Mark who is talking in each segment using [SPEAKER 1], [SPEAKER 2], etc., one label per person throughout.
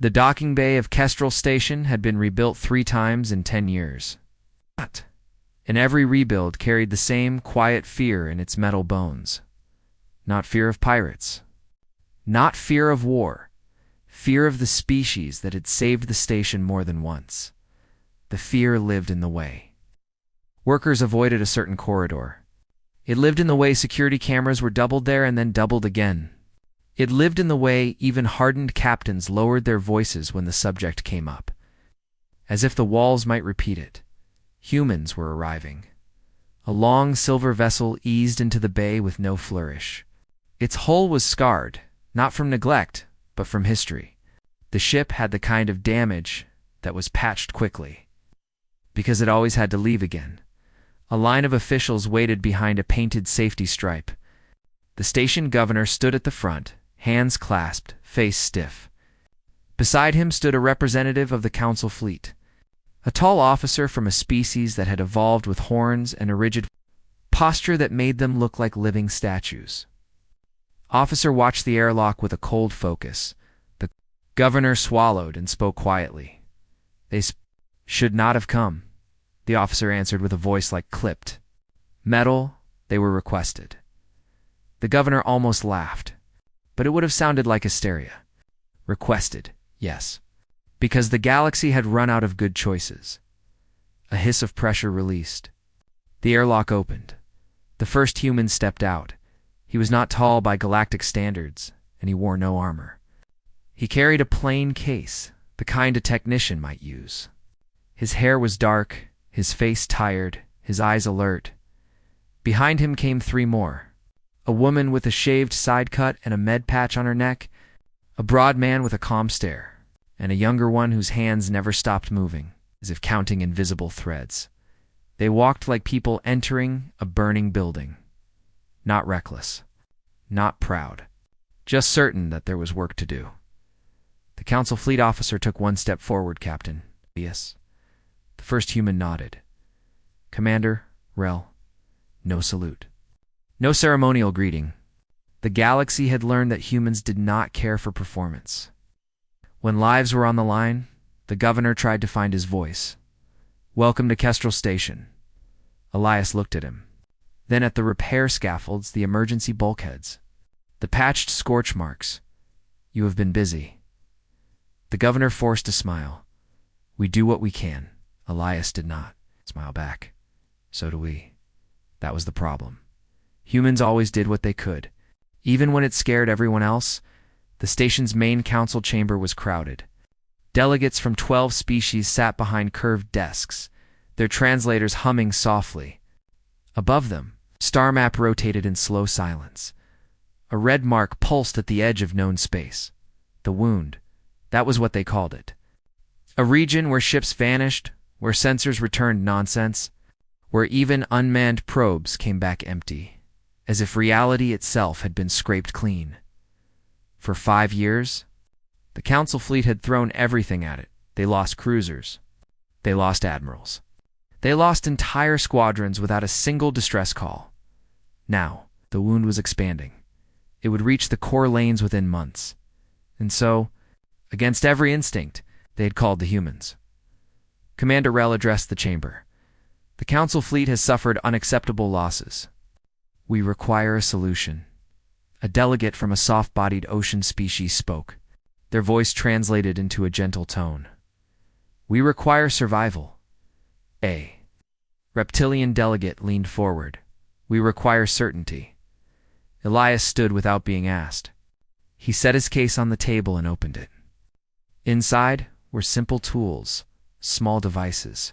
[SPEAKER 1] The docking bay of Kestrel Station had been rebuilt 3 times in 10 years. And every rebuild carried the same quiet fear in its metal bones. Not fear of pirates. Not fear of war. Fear of the species that had saved the station more than once. The fear lived in the way. Workers avoided a certain corridor. It lived in the way security cameras were doubled there and then doubled again. It lived in the way even hardened captains lowered their voices when the subject came up. As if the walls might repeat it. Humans were arriving. A long silver vessel eased into the bay with no flourish. Its hull was scarred, not from neglect, but from history. The ship had the kind of damage that was patched quickly. Because it always had to leave again. A line of officials waited behind a painted safety stripe. The station governor stood at the front, hands clasped, face stiff. Beside him stood a representative of the council fleet. A tall officer from a species that had evolved with horns and a rigid posture that made them look like living statues. Officer watched the airlock with a cold focus. The governor swallowed and spoke quietly. They should not have come, the officer answered with a voice like clipped. Metal, they were requested. The governor almost laughed, but it would have sounded like hysteria. Requested, yes. Because the galaxy had run out of good choices. A hiss of pressure released. The airlock opened. The first human stepped out. He was not tall by galactic standards, and he wore no armor. He carried a plain case, the kind a technician might use. His hair was dark, his face tired, his eyes alert. Behind him came 3 more. A woman with a shaved side cut and a med patch on her neck, a broad man with a calm stare, and a younger one whose hands never stopped moving, as if counting invisible threads. They walked like people entering a burning building. Not reckless, not proud, just certain that there was work to do. The council fleet officer took 1 step forward, Captain. Yes. The first human nodded. Commander, Rel. No salute. No ceremonial greeting. The galaxy had learned that humans did not care for performance. When lives were on the line, the governor tried to find his voice. Welcome to Kestrel Station. Elias looked at him. Then at the repair scaffolds, the emergency bulkheads. The patched scorch marks. You have been busy. The governor forced a smile. We do what we can. Elias did not smile back. So do we. That was the problem. Humans always did what they could. Even when it scared everyone else, the station's main council chamber was crowded. Delegates from 12 species sat behind curved desks, their translators humming softly. Above them, star map rotated in slow silence. A red mark pulsed at the edge of known space. The wound. That was what they called it. A region where ships vanished, where sensors returned nonsense, where even unmanned probes came back empty, as if reality itself had been scraped clean. For 5 years, the council fleet had thrown everything at it. They lost cruisers. They lost admirals. They lost entire squadrons without a single distress call. Now, the wound was expanding. It would reach the core lanes within months. And so, against every instinct, they had called the humans. Commander Rel addressed the chamber. The council fleet has suffered unacceptable losses. We require a solution. A delegate from a soft-bodied ocean species spoke. Their voice translated into a gentle tone. We require survival. A reptilian delegate leaned forward. We require certainty. Elias stood without being asked. He set his case on the table and opened it. Inside were simple tools, small devices,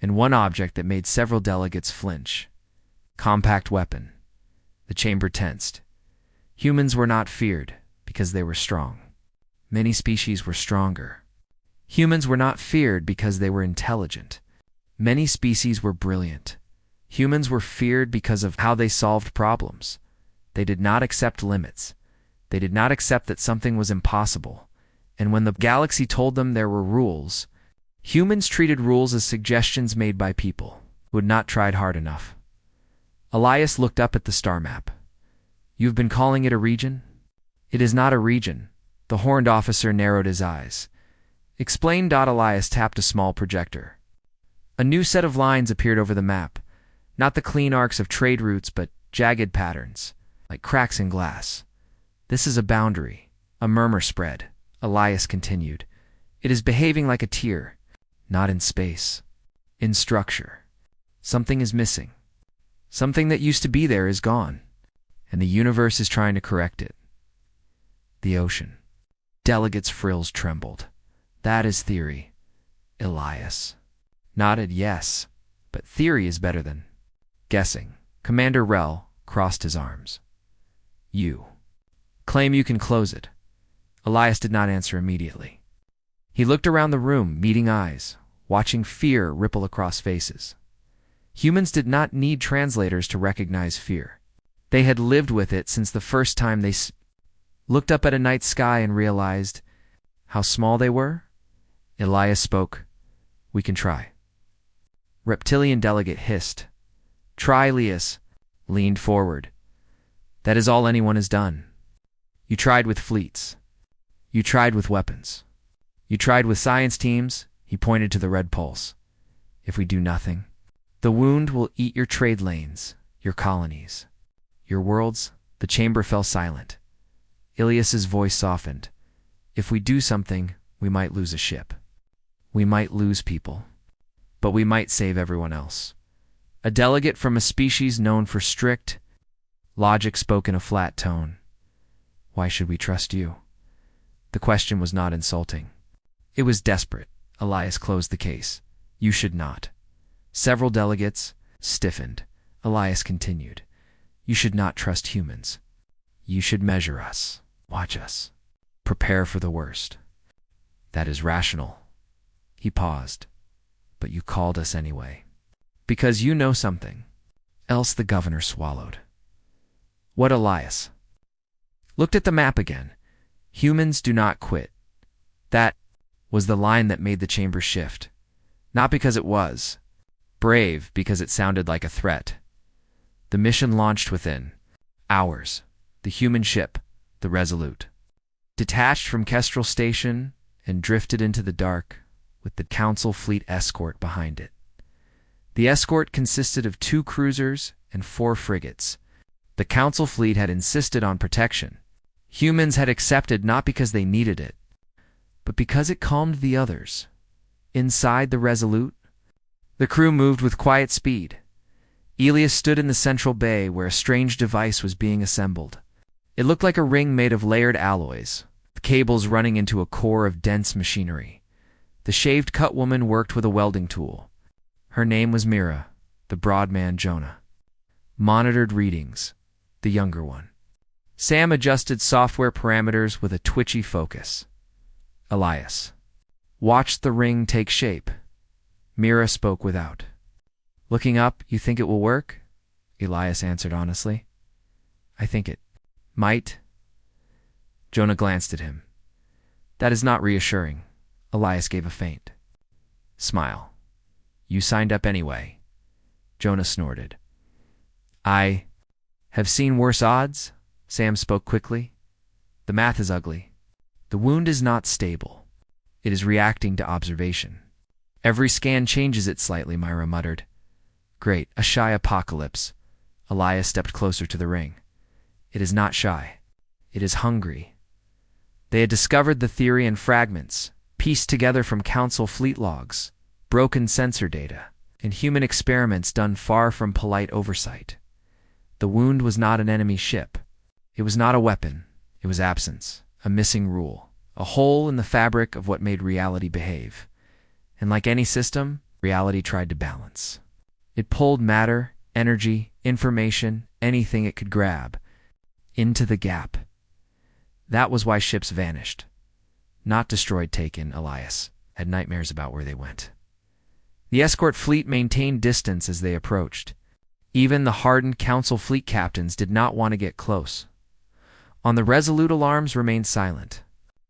[SPEAKER 1] and one object that made several delegates flinch. Compact weapon. The chamber tensed. Humans were not feared because they were strong. Many species were stronger. Humans were not feared because they were intelligent. Many species were brilliant. Humans were feared because of how they solved problems. They did not accept limits. They did not accept that something was impossible. And when the galaxy told them there were rules, humans treated rules as suggestions made by people who had not tried hard enough. Elias looked up at the star map. You've been calling it a region? It is not a region. The horned officer narrowed his eyes. Explain. Elias tapped a small projector. A new set of lines appeared over the map, not the clean arcs of trade routes, but jagged patterns, like cracks in glass. This is a boundary. A murmur spread. Elias continued. It is behaving like a tier, not in space, in structure. Something is missing. Something that used to be there is gone, and the universe is trying to correct it. The ocean. Delegates' frills trembled. That is theory. Elias nodded yes, but theory is better than guessing. Commander Rel crossed his arms. You claim you can close it. Elias did not answer immediately. He looked around the room, meeting eyes, watching fear ripple across faces. Humans did not need translators to recognize fear. They had lived with it since the first time they looked up at a night sky and realized how small they were. Elias spoke. We can try. Reptilian delegate hissed. Try. Elias leaned forward. That is all anyone has done. You tried with fleets. You tried with weapons. You tried with science teams. He pointed to the red pulse. If we do nothing, the wound will eat your trade lanes, your colonies, your worlds. The chamber fell silent. Ilias's voice softened. If we do something, we might lose a ship. We might lose people. But we might save everyone else. A delegate from a species known for strict logic spoke in a flat tone. Why should we trust you? The question was not insulting. It was desperate. Elias closed the case. You should not. Several delegates stiffened. Elias continued. You should not trust humans. You should measure us. Watch us. Prepare for the worst. That is rational. He paused. But you called us anyway. Because you know something. Else. The governor swallowed. What? Elias looked at the map again. Humans do not quit. That was the line that made the chamber shift. Not because it was brave, because it sounded like a threat. The mission launched within hours. The human ship, the Resolute, detached from Kestrel Station and drifted into the dark with the Council fleet escort behind it. The escort consisted of 2 cruisers and 4 frigates. The Council fleet had insisted on protection. Humans had accepted not because they needed it, but because it calmed the others. Inside the Resolute, the crew moved with quiet speed. Elias stood in the central bay where a strange device was being assembled. It looked like a ring made of layered alloys, the cables running into a core of dense machinery. The shaved-cut woman worked with a welding tool. Her name was Mira, the broad man Jonah. Monitored readings, the younger one. Sam adjusted software parameters with a twitchy focus. Elias watched the ring take shape. Mira spoke without. Looking up, you think it will work? Elias answered honestly. I think it might. Jonah glanced at him. That is not reassuring. Elias gave a faint smile. You signed up anyway. Jonah snorted. I have seen worse odds, Sam spoke quickly. The math is ugly. The wound is not stable. It is reacting to observation. Every scan changes it slightly, Myra muttered. Great, a shy apocalypse. Elias stepped closer to the ring. It is not shy. It is hungry. They had discovered the theory in fragments, pieced together from Council fleet logs, broken sensor data, and human experiments done far from polite oversight. The wound was not an enemy ship. It was not a weapon. It was absence, a missing rule, a hole in the fabric of what made reality behave. And like any system, reality tried to balance. It pulled matter, energy, information, anything it could grab, into the gap. That was why ships vanished. Not destroyed, taken. Elias had nightmares about where they went. The escort fleet maintained distance as they approached. Even the hardened Council fleet captains did not want to get close. On the Resolute, alarms remained silent.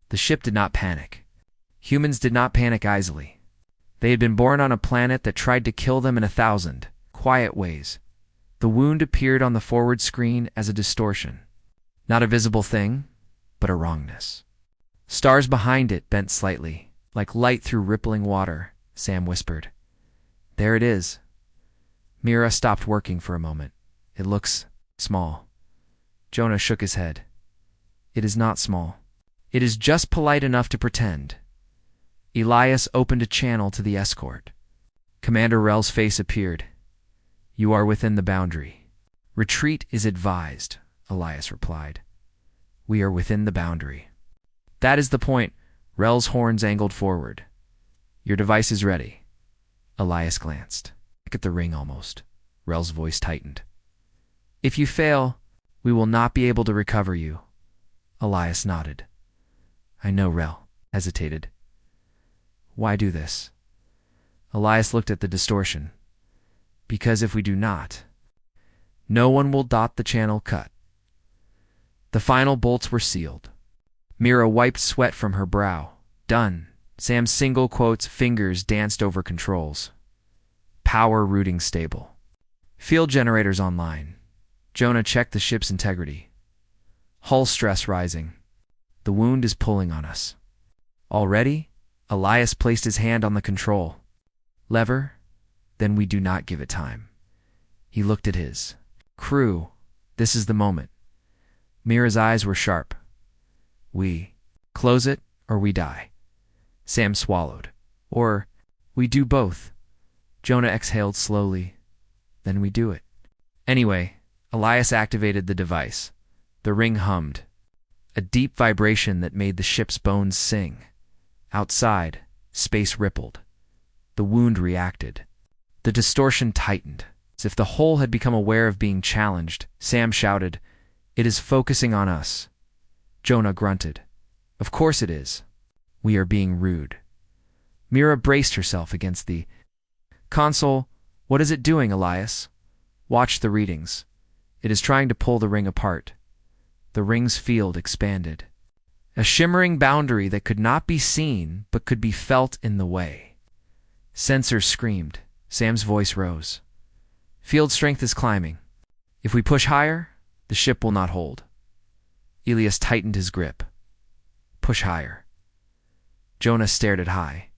[SPEAKER 1] The ship did not panic. Humans did not panic easily. They had been born on a planet that tried to kill them in 1,000 quiet ways. The wound appeared on the forward screen as a distortion. Not a visible thing, but a wrongness. Stars behind it bent slightly, like light through rippling water, Sam whispered. There it is. Mira stopped working for a moment. It looks small. Jonah shook his head. It is not small. It is just polite enough to pretend. Elias opened a channel to the escort. Commander Rel's face appeared. You are within the boundary. Retreat is advised, Elias replied. We are within the boundary. That is the point. Rel's horns angled forward. Your device is ready. Elias glanced. Look at the ring almost. Rel's voice tightened. If you fail, we will not be able to recover you. Elias nodded. I know, Rel hesitated. Why do this? Elias looked at the distortion. Because if we do not, no one will dot the channel cut. The final bolts were sealed. Mira wiped sweat from her brow. Done. Sam's single quotes fingers danced over controls. Power routing stable. Field generators online. Jonah checked the ship's integrity. Hull stress rising. The wound is pulling on us. Already? Elias placed his hand on the control lever. Then we do not give it time. He looked at his crew. This is the moment. Mira's eyes were sharp. We close it or we die. Sam swallowed. Or we do both. Jonah exhaled slowly. Then we do it. Anyway, Elias activated the device. The ring hummed. A deep vibration that made the ship's bones sing. Outside, space rippled. The wound reacted. The distortion tightened. As if the whole had become aware of being challenged, Sam shouted, It is focusing on us. Jonah grunted. Of course it is. We are being rude. Mira braced herself against the console. What is it doing, Elias? Watch the readings. It is trying to pull the ring apart. The ring's field expanded. A shimmering boundary that could not be seen but could be felt in the way. Sensors screamed. Sam's voice rose. Field strength is climbing. If we push higher, the ship will not hold. Elias tightened his grip. Push higher. Jonah stared at high.